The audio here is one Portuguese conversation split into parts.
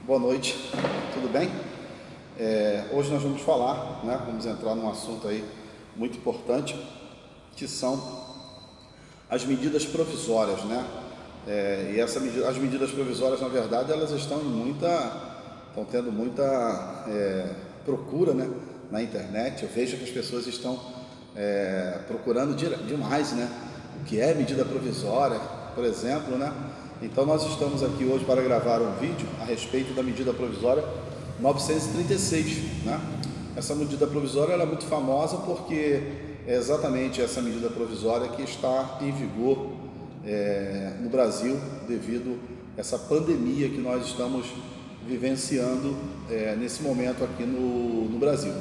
Boa noite, tudo bem? Hoje nós vamos falar, vamos entrar num assunto aí muito importante, que são as medidas provisórias, E as medidas provisórias, na verdade, elas estão tendo muita procura, na internet. Eu vejo que as pessoas estão procurando demais, o que é medida provisória, por exemplo, Então nós estamos aqui hoje para gravar um vídeo a respeito da medida provisória 936, Essa medida provisória ela é muito famosa porque é exatamente essa medida provisória que está em vigor no Brasil devido a essa pandemia que nós estamos vivenciando nesse momento aqui no Brasil,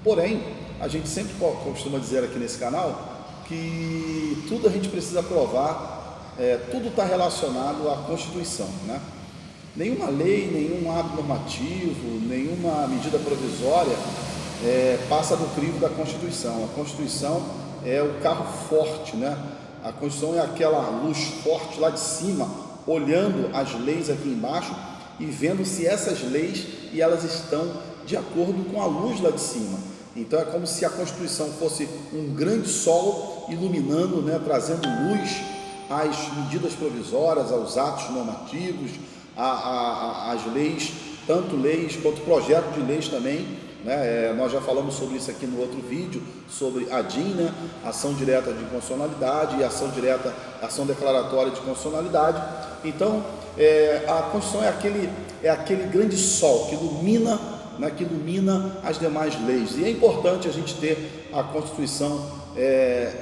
Porém, a gente sempre costuma dizer aqui nesse canal que tudo a gente precisa provar. Tudo está relacionado à Constituição, Nenhuma lei, nenhum ato normativo, nenhuma medida provisória passa do crivo da Constituição. A Constituição é o carro forte, A Constituição é aquela luz forte lá de cima, olhando as leis aqui embaixo e vendo se essas leis elas estão de acordo com a luz lá de cima. Então é como se a Constituição fosse um grande sol iluminando, trazendo luz às medidas provisórias, aos atos normativos, às leis, tanto leis quanto projetos de leis também, Nós já falamos sobre isso aqui no outro vídeo, sobre a DIN, ação direta de constitucionalidade, e ação declaratória de constitucionalidade. Então, a Constituição é aquele grande sol que ilumina as demais leis. E é importante a gente ter a Constituição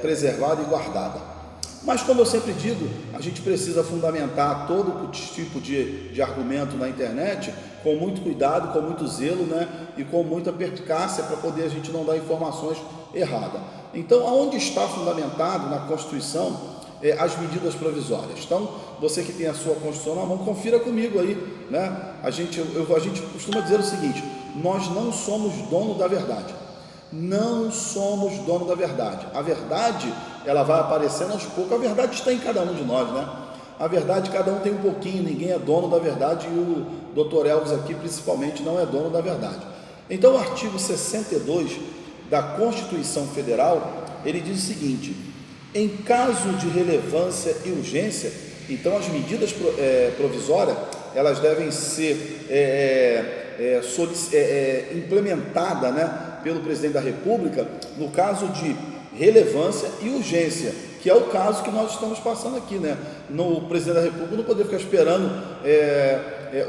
preservada e guardada. Mas, como eu sempre digo, a gente precisa fundamentar todo tipo de argumento na internet com muito cuidado, com muito zelo, e com muita perspicácia para poder a gente não dar informações erradas. Então, aonde está fundamentado na Constituição as medidas provisórias? Então, você que tem a sua Constituição na mão, confira comigo aí, A gente costuma dizer o seguinte: nós não somos dono da verdade. Não somos dono da verdade. A verdade, ela vai aparecendo aos poucos. A verdade está em cada um de nós, A verdade, cada um tem um pouquinho, ninguém é dono da verdade, e o Dr. Elvis aqui, principalmente, não é dono da verdade. Então, o artigo 62 da Constituição Federal, ele diz o seguinte: em caso de relevância e urgência, então as medidas provisórias, elas devem ser implementadas, pelo presidente da República, no caso de relevância e urgência, que é o caso que nós estamos passando aqui, No presidente da República não poder ficar esperando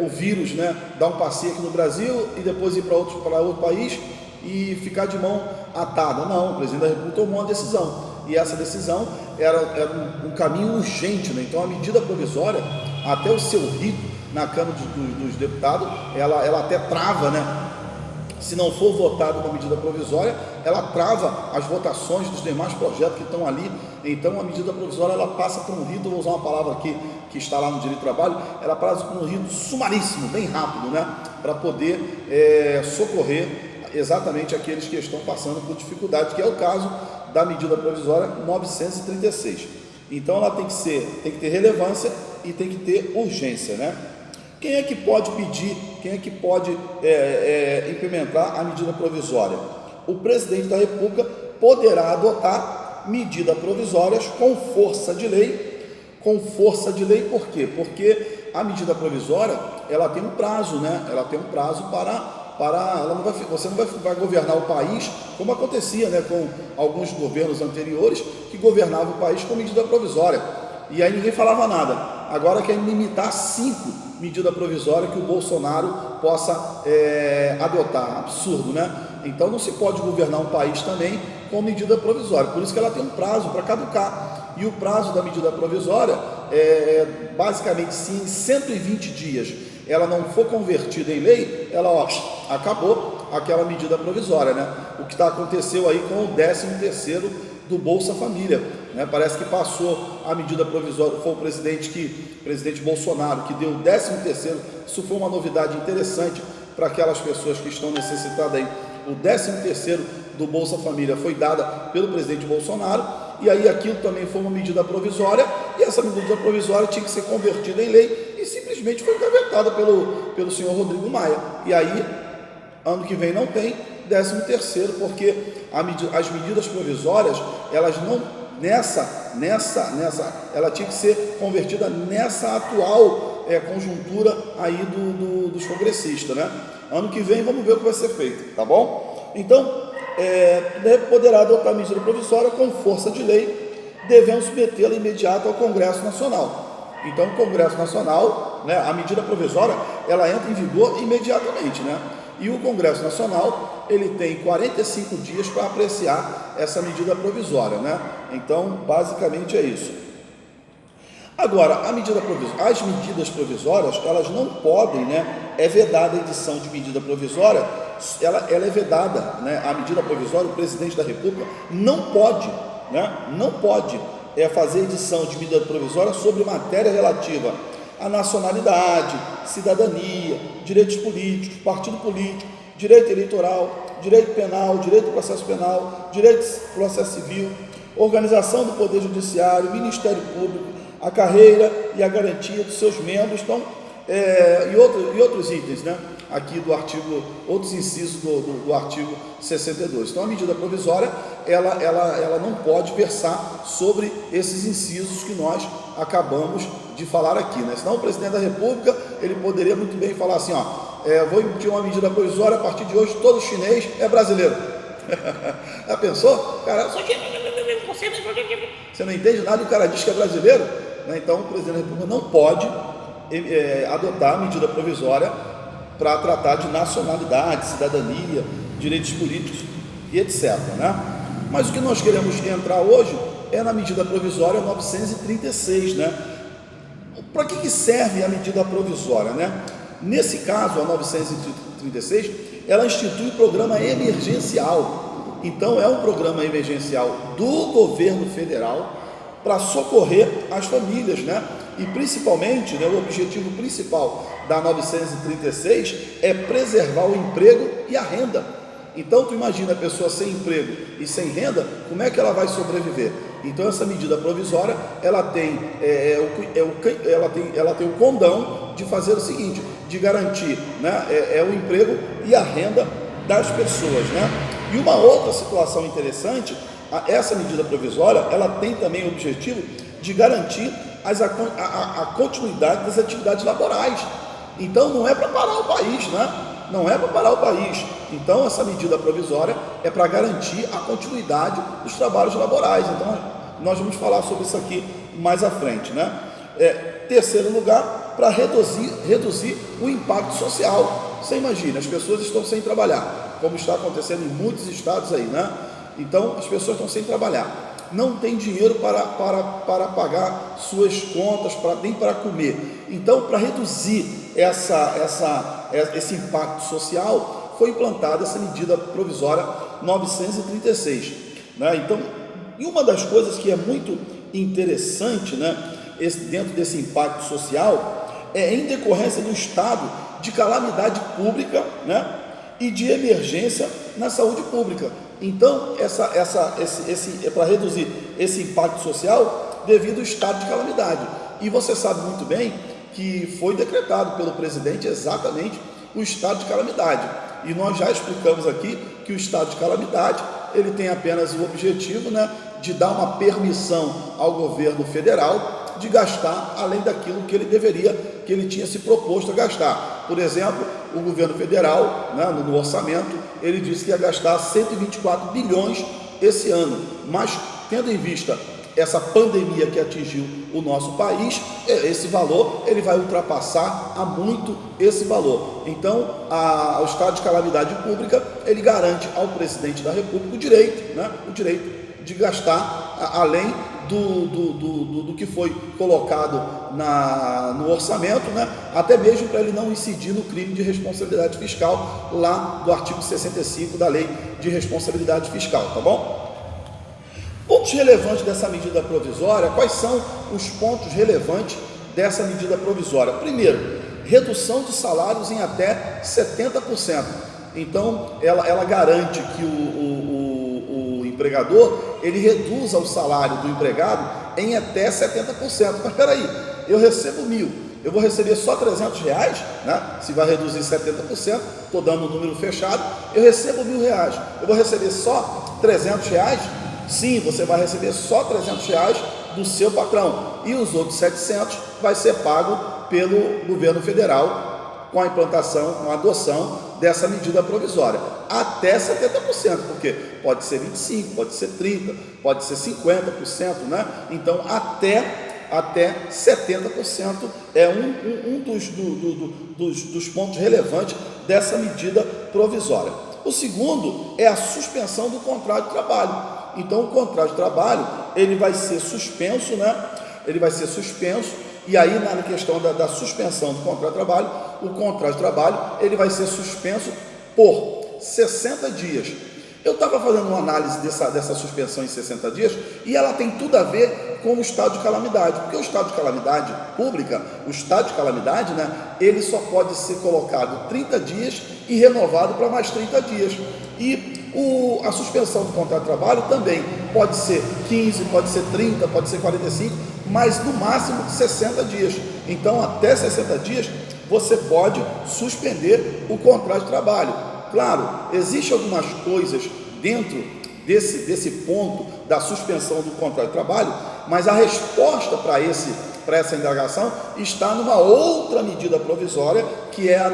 o vírus, dar um passeio aqui no Brasil e depois ir para outro país e ficar de mão atada. Não, o presidente da República tomou uma decisão, e essa decisão era um caminho urgente, Então a medida provisória, até o seu rito na Câmara dos Deputados, ela até trava, Se não for votada uma medida provisória, ela trava as votações dos demais projetos que estão ali. Então a medida provisória ela passa por um rito, vou usar uma palavra aqui que está lá no direito do trabalho, ela passa por um rito sumaríssimo, bem rápido, para poder socorrer exatamente aqueles que estão passando por dificuldade, que é o caso da medida provisória 936. Então ela tem que ter relevância e tem que ter urgência, Quem é que pode pedir, quem é que pode implementar a medida provisória? O presidente da República poderá adotar medidas provisórias com força de lei. Com força de lei, por quê? Porque a medida provisória, ela tem um prazo, Ela tem um prazo você não vai governar o país como acontecia, com alguns governos anteriores que governavam o país com medida provisória. E aí ninguém falava nada. Agora quer limitar 5 medidas provisórias que o Bolsonaro possa adotar. Absurdo, Então não se pode governar um país também com medida provisória. Por isso que ela tem um prazo para caducar. E o prazo da medida provisória basicamente, se em 120 dias ela não for convertida em lei, ela acabou aquela medida provisória, O que aconteceu aí com o 13º do Bolsa Família, Parece que passou a medida provisória, foi o presidente Bolsonaro que deu o 13º, isso foi uma novidade interessante para aquelas pessoas que estão necessitadas aí. O 13º do Bolsa Família foi dada pelo presidente Bolsonaro, e aí aquilo também foi uma medida provisória, e essa medida provisória tinha que ser convertida em lei, e simplesmente foi engavetada pelo senhor Rodrigo Maia. E aí, ano que vem não tem 13º, porque as medidas provisórias, elas não, ela tinha que ser convertida nessa atual conjuntura aí dos congressistas, né? Ano que vem vamos ver o que vai ser feito, tá bom? Então, poderá adotar a medida provisória com força de lei, devendo submetê-la imediata ao Congresso Nacional. Então, o Congresso Nacional, né, a medida provisória, ela entra em vigor imediatamente, né? E o Congresso Nacional, ele tem 45 dias para apreciar essa medida provisória, né? Então, basicamente é isso. Agora, as medidas provisórias, elas não podem, né? É vedada a edição de medida provisória, ela é vedada, né? A medida provisória, o presidente da República não pode, né? Não pode fazer edição de medida provisória sobre matéria relativa à nacionalidade, cidadania, direitos políticos, partido político, direito eleitoral, direito penal, direito do processo penal, direito do processo civil, organização do Poder Judiciário, Ministério Público, a carreira e a garantia dos seus membros, então, e outros itens, né? Aqui do artigo, outros incisos do artigo 62. Então, a medida provisória, ela não pode versar sobre esses incisos que nós acabamos de falar aqui, né? Senão o presidente da República, ele poderia muito bem falar assim, vou emitir uma medida provisória, a partir de hoje todo chinês é brasileiro. Já pensou? Cara, você não entende nada e o cara diz que é brasileiro, né? Então o presidente da República não pode adotar a medida provisória para tratar de nacionalidade, cidadania, direitos políticos e etc, né? Mas o que nós queremos entrar hoje é na medida provisória 936, né? Para que serve a medida provisória, né? Nesse caso, a 936, ela institui um programa emergencial. Então, é um programa emergencial do governo federal para socorrer as famílias, né? E principalmente, né, o objetivo principal da 936 é preservar o emprego e a renda. Então, tu imagina a pessoa sem emprego e sem renda, como é que ela vai sobreviver? Então, essa medida provisória, ela tem o condão de fazer o seguinte, de garantir, né, o emprego e a renda das pessoas, né? E uma outra situação interessante, essa medida provisória, ela tem também o objetivo de garantir a continuidade das atividades laborais. Então, não é para parar o país, né? Não é para parar o país. Então, essa medida provisória é para garantir a continuidade dos trabalhos laborais. Então, nós vamos falar sobre isso aqui mais à frente, né? Terceiro lugar, para reduzir o impacto social. Você imagina, as pessoas estão sem trabalhar, como está acontecendo em muitos estados aí, né? Então, as pessoas estão sem trabalhar. Não tem dinheiro para pagar suas contas, nem para comer. Então, para reduzir esse impacto social, foi implantada essa medida provisória 936, né? Então, e uma das coisas que é muito interessante, né, dentro desse impacto social, é em decorrência do estado de calamidade pública, né, e de emergência na saúde pública. Então, é para reduzir esse impacto social devido ao estado de calamidade. E você sabe muito bem que foi decretado pelo presidente exatamente o estado de calamidade. E nós já explicamos aqui que o estado de calamidade, ele tem apenas o objetivo, né, de dar uma permissão ao governo federal de gastar além daquilo que ele tinha se proposto a gastar. Por exemplo, o governo federal, né, no orçamento, ele disse que ia gastar 124 bilhões esse ano, mas tendo em vista essa pandemia que atingiu o nosso país, esse valor ele vai ultrapassar a muito esse valor. Então, o estado de calamidade pública, ele garante ao presidente da República o direito de gastar além do que foi colocado no orçamento, né? Até mesmo para ele não incidir no crime de responsabilidade fiscal lá do artigo 65 da Lei de Responsabilidade Fiscal, tá bom? Pontos relevantes dessa medida provisória, quais são os pontos relevantes dessa medida provisória? Primeiro, redução de salários em até 70%. Então, ela garante que o empregador, ele reduza o salário do empregado em até 70%. Mas espera aí, eu recebo 1.000, eu vou receber só R$300, né? Se vai reduzir 70%, estou dando um número fechado, eu recebo R$1.000. Eu vou receber só R$300? Sim, você vai receber só R$300 do seu patrão, e os outros 700 vai ser pago pelo governo federal com a implantação, com a adoção dessa medida provisória, até 70%, porque pode ser 25%, pode ser 30%, pode ser 50%, né? Então até 70% é um dos pontos relevantes dessa medida provisória. O segundo é a suspensão do contrato de trabalho. Então o contrato de trabalho ele vai ser suspenso, né? Ele vai ser suspenso, e aí na questão da suspensão do contrato de trabalho, o contrato de trabalho ele vai ser suspenso por 60 dias. Eu estava fazendo uma análise dessa suspensão em 60 dias e ela tem tudo a ver com o estado de calamidade, porque o estado de calamidade pública, o estado de calamidade, né, ele só pode ser colocado 30 dias e renovado para mais 30 dias. E a suspensão do contrato de trabalho também pode ser 15, pode ser 30, pode ser 45, mas no máximo 60 dias. Então, até 60 dias, você pode suspender o contrato de trabalho. Claro, existem algumas coisas dentro desse ponto da suspensão do contrato de trabalho, mas a resposta para essa indagação está numa outra medida provisória, que é a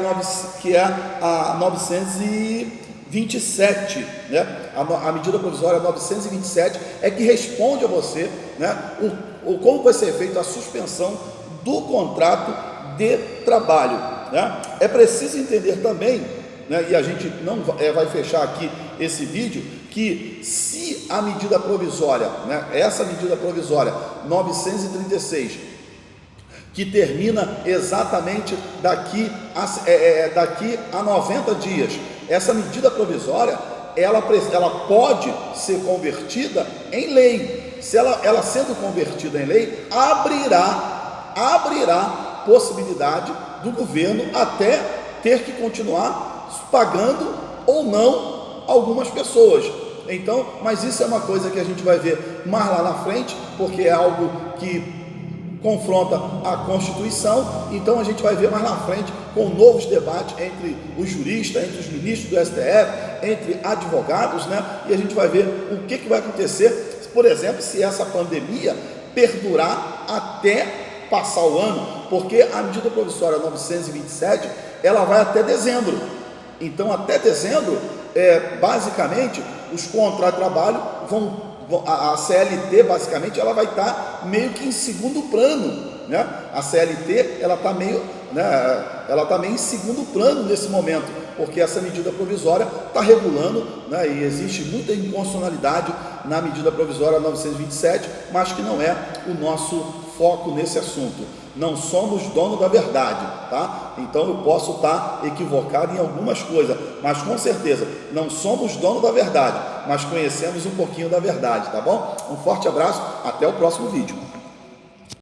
927, né? A medida provisória 927 é que responde a você, né, como vai ser feita a suspensão do contrato de trabalho, né? É preciso entender também, né, e a gente não vai fechar aqui esse vídeo, que se a medida provisória, né, essa medida provisória 936, que termina exatamente daqui a 90 dias, essa medida provisória, ela pode ser convertida em lei. Se ela sendo convertida em lei, abrirá possibilidade do governo até ter que continuar pagando ou não algumas pessoas. Então, mas isso é uma coisa que a gente vai ver mais lá na frente, porque é algo que confronta a Constituição. Então a gente vai ver mais na frente com novos debates entre os juristas, entre os ministros do STF, entre advogados, né? E a gente vai ver o que vai acontecer, por exemplo, se essa pandemia perdurar até passar o ano, porque a medida provisória 927, ela vai até dezembro. Então até dezembro, basicamente, os contratos de trabalho a CLT basicamente ela vai estar meio que em segundo plano, né? A CLT ela está meio em segundo plano nesse momento, porque essa medida provisória está regulando, né? E existe muita inconstitucionalidade na medida provisória 927, mas que não é o nosso foco nesse assunto. Não somos dono da verdade, tá? Então eu posso estar equivocado em algumas coisas, mas com certeza não somos dono da verdade, mas conhecemos um pouquinho da verdade, tá bom? Um forte abraço, até o próximo vídeo.